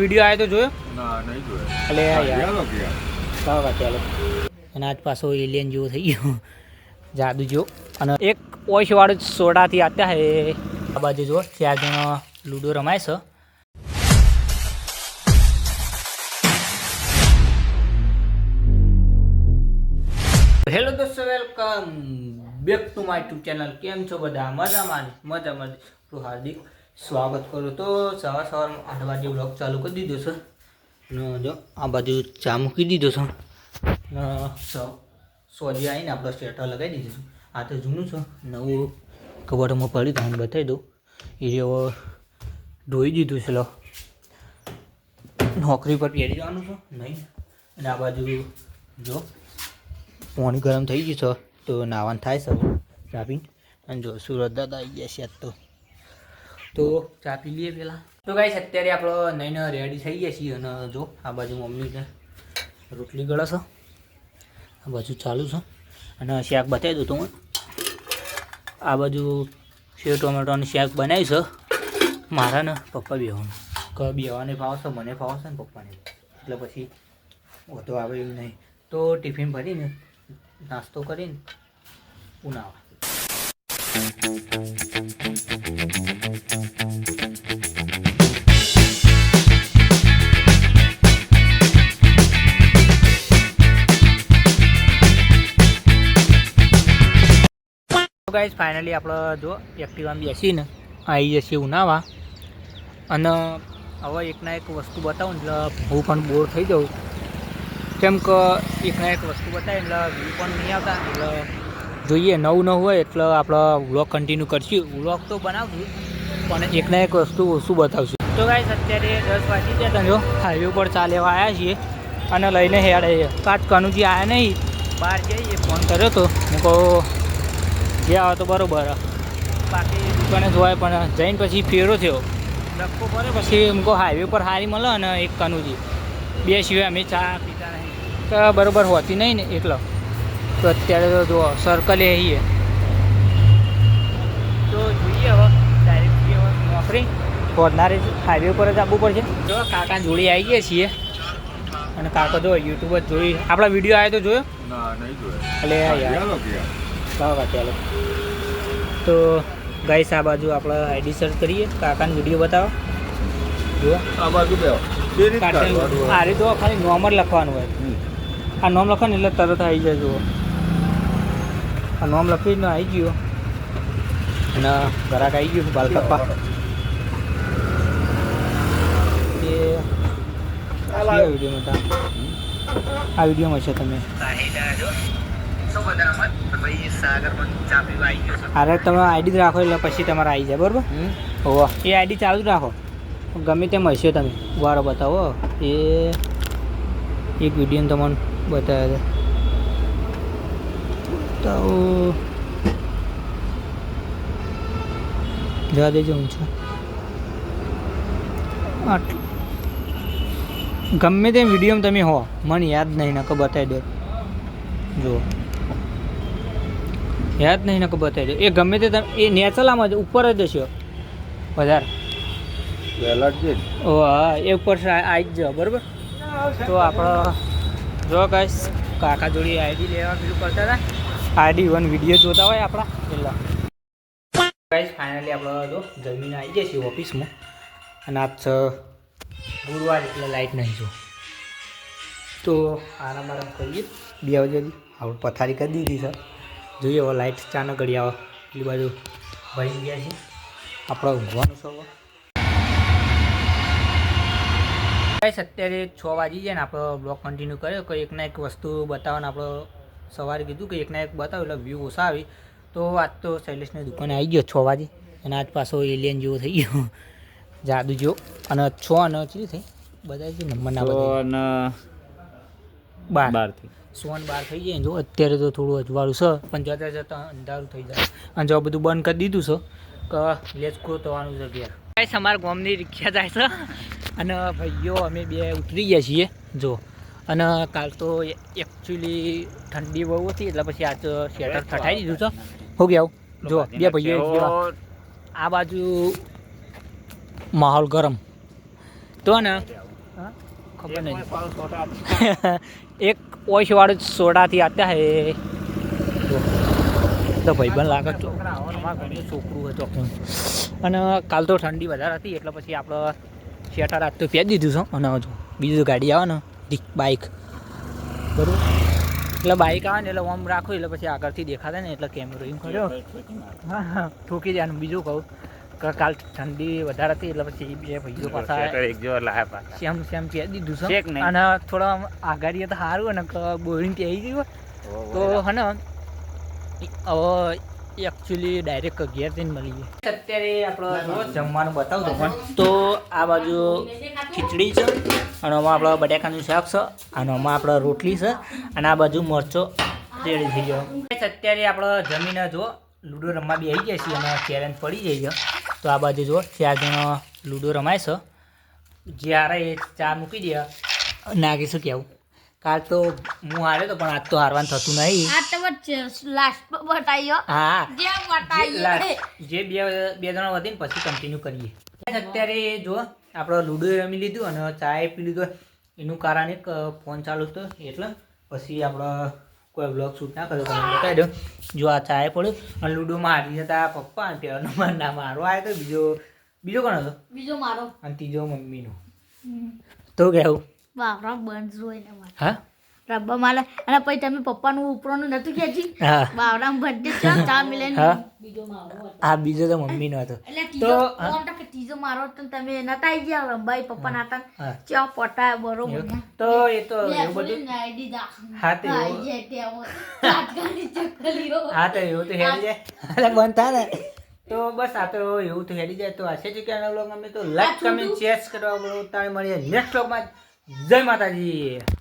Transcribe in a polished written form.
Video આવ્યો તો જોયો? ના, નહીં જોયો. એટલે યાર ચાલો ચાલો. અને આજ પાછો એલિયન જેવો થઈ ગયો, જાદુ જેવો. અને એક ઓશવાળું સોડાથી આત્યા હે. આ બાજુ જો 4 જણા લૂડો રમાય છે. હેલો દોસ્તો, welcome back to my YouTube channel. કેમ છો બધા? મજામાં આપણું હાર્દિક સ્વાગત કરું. તો સવારમાં 8 વાગે બ્લોગ ચાલુ કરી દીધો છે. અને જો આ બાજુ ચા મૂકી દીધો છે. સોજી આવીને આપણે સ્વેટર લગાવી દીધું. આ તો જૂનું છે, નવું કબરમાં પડી તમને બતાવી દઉં. એ હવે ધોઈ દીધું છે. લો નોકરી પર પહેરી જવાનું છે નહીં. અને આ બાજુ જો પાણી ગરમ થઈ ગયું છે, તો નાવાનું થાય છે ચા પીને. અને જો સુરત દાદા આવી ગયા છે આજ તો ચા પી લઈએ પહેલાં. તો ગાઈસ અત્યારે આપણે નહીં રેડી થઈ ગયા છીએ. અને જો આ બાજુ મમ્મીને રોટલી ગળે છે, આ બાજુ ચાલુ છે. અને શાક બતાવી દઉં તો હું. આ બાજુ સેવ ટોમેટોનું શાક બનાવ્યું છે મારા ને પપ્પા બેવાનું. બેવાને ભાવ છે, મને ભાવ છે ને પપ્પાને, એટલે પછી વધુ આવે એમ નહીં. તો ટિફિન ભરીને નાસ્તો કરીને ઉનાવા. ગાઈસ ફાઇનલી આપણે જો એક્ટિવામાં બેસીને આવી જશે ઉનાવા. અને હવે એકના એક વસ્તુ બતાવું એટલે હું પણ બોર થઈ જાઉં. કેમ કે એકના એક વસ્તુ બતાવે એટલે વ્યૂ પણ નહીં આવતા. એટલે જોઈએ નવું હોય એટલે આપણે વ્લોગ કન્ટિન્યુ કરશું. વ્લોગ તો બનાવશું પણ એકના એક વસ્તુ ઓછું બતાવશું. તો ગાઈસ અત્યારે 10 વાગી ગયા હતા. જો હાઈવે ઉપર ચા લેવા આવ્યા છીએ અને લઈને હેડે. કાચ કનુજી આવ્યા નહીં, બહાર જઈએ. ફોન કર્યો તો હું કહું જે આવે તો બરાબર, બાકી દુકાને જોવાય. પણ જઈને પછી ફેરો થયો, ધક્કો પડે. પછી એમ કહો હાઈવે પર હારી મળે અને એક કનુજી, બે સિવાય અમે ચા પીતા નહીં. તો બરાબર હોતી નહીં ને એટલો. તો અત્યારે તો જો સર્કલે આવીએ તો જોઈએ હવે ડાયરેક્ટ હવે નોકરી પહોંચનારે હાઈવે પર જ આવવું પડશે. જો કાકા જોડી આવી ગયા છીએ. અને કાકા જો યુટ્યુબ જ જોઈ આપણા વિડીયો આવ્યો તો જોયો? ના, નહીં જોયો. એટલે યાર ચાલો. તો ગાઈસ આ બાજુ આપણે આઈડી સર્ચ કરીએ, કાકાનો વિડીયો બતાવો. જુઓ આ બાજુ બે આ રીતે ખાલી નોમ જ લખવાનું હોય. આ નોમ લખો ને એટલે તરત આવી જાય. જુઓ આ નોમ લખીને આવી ગયો અને ઘરાક આવી ગયું બાલ કપ્પા. એ વિડીયોમાં આ વિડીયોમાં છે તમે. અરે તમે આઈડી જ રાખો એટલે પછી તમારે આવી જાય બરાબર. હોવા એ આઈડી ચાલુ જ રાખો, ગમે તેમ હશે તમે વારો બતાવો. એ એક વિડીયો તમને બતાવ્યા તો જવા દેજો. હું છું આટલું ગમે તેમ વિડીયોમાં તમે હો, મને યાદ નહીં નકો બતાવી દો. જુઓ યાદ નહીં નકો બતાવી દો. એ ગમે તે તમે એ નેચરલામાં જ ઉપર જ હશો વધારે. ઓ હા, એ ઉપર આવી જ જાઓ બરાબર. તો આપણે જો ગાઈસ કાકા જોડી આઈડી લેવા પેલું કરતા હતા. આઈડી 1 વિડીયો જોતા હોય આપણા પહેલાં. ગાઈસ ફાઇનલી આપણે જો જમીને આવી ગયા છીએ ઓફિસમાં. અને આજ ગુરુવાર એટલે લાઇટ નહીં. જો તો આરામ કરીએ 2 વાગ્યાથી. આપણે પથારી કરી દીધી સર. જોઈએ હવે લાઇટ ચાનો ઘડી આવે. એટલી બાજુ ભરી ગયા છે આપણે ઊંઘવાનું સૌ. અત્યારે 6 વાગી જાય ને આપણો બ્લોગ કન્ટિન્યુ કર્યો. કોઈ એકના એક વસ્તુ બતાવવાનું આપણે સવારે કીધું કે એકના એક બતાવ્યું એટલે વ્યૂ ઓછા આવી. તો આજ તો શૈલેષની દુકાને આવી ગયો 6 વાગે. અને આજ પાછો એલિયન જેવો થઈ ગયો, જાદુ જેવો. અને 6 અને ચી થઈ બધા જે નંબર ના બધા 12 થઈ જાય. જો અત્યારે તો થોડું અજવાળું છે પણ જતા જતાં અંધારું થઈ જાય. અને જો બધું બંધ કરી દીધું છે કે લેસ ગો થવાનું છે ઘેર. ગાઈસ અમારા ગામની રિક્ષા જાય છે અને ભાઈઓ અમે 2 ઉતરી ગયા છીએ. જો અને કાલ તો એકચ્યુઅલી ઠંડી બહુ હતી એટલે પછી આજ સ્વેટર ઠઠાઈ દીધું છે. હો ગયા જો 2 ભાઈઓ આ બાજુ માહોલ ગરમ. તો ને હા ખબર નહીં એક ઓછવાળું સોડાથી આતા હે તો ભાઈબંધ લાગે અમારા ઘરનું છોકરું હતું અને કાલ તો ઠંડી વધારે હતી એટલે પછી આપણે શેટર આજ તો પહેરી દીધું છે અને હજુ બીજું ગાડી આવે ને બાઇક બરાબર એટલે બાઇક આવે ને એટલે ઓમ રાખો એટલે પછી આગળથી દેખાતા ને એટલે કેમેરો એમ કર્યો હા હા ઠોકી જાય બીજું કહું કે કાલ ઠંડી વધારે હતી એટલે પછી બે ભાઈઓ પાછા સેમ પહેરી દીધું છે અને થોડા આગાડીએ તો સારું ને બોરિંગ પહેરી ગયું તો હે ને હવે એકચ્યુઅલી ડાયરેક્ટ ઘેર જઈને મળી જાય અત્યારે આપણે જમવાનું બતાવતો પણ તો આ બાજુ ખીચડી છે અને આમાં આપણે બટાકાનું શાક છે અને આમાં આપણે રોટલી છે અને આ બાજુ મરચો રેડી થઈ ગયો અત્યારે આપણે જમીને જો લૂડો રમવા બી આવી ગયા છીએ અને ચેલેન્જ પડી જાય છે તો આ બાજુ જો 4 જણા લૂડો રમાય છે જ્યારે એ 4 મૂકી દે નાગી શું કહેવું કાલ તો હું હાર્યો તો પણ આજ તો હારવાનું થતું નહીં હા જે બે જણા વધીને પછી કન્ટિન્યુ કરીએ અત્યારે જો આપણે લૂડો રમી લીધું અને ચાય પી લીધો એનું કારણ એક ફોન ચાલુ હતો એટલે પછી આપણે કોઈ બ્લોગ શૂટ ના કર્યો તમે બતાવી દો જો આ ચાય પડ્યું અને લૂડોમાં હારી જતા પપ્પા અને પેલો ના મારો આવ્યો તો બીજો કોણ હતો બીજો મારો અને ત્રીજો મમ્મીનો તો કહેવું વાવરા બંધ જોઈને હા રબ્બા માલા અને પછી તમે પપ્પાનું ઉપરનું નતું ખેંચી હા વાવરા બર્થડે ચા મિલે હા આ બીજો તો મમ્મીનો હતો એટલે ત્રીજો મારો હતો ને તમે નતા આવી ગયા રંબાઈ પપ્પા નાતા ચા પટા બરોબર તો એ તો એવું બધું હા તો હા તો એવું તો હેડી જાય અરે બંધ થાય ને તો બસ આ તો એવું તો હેડી જાય તો આશે છે કે આના વ્લોગ અમે તો લાઈક કમેન્ટ શેર કરવા બોલો તારે મળીએ નેક્સ્ટ વ્લોગમાં જય માતાજી.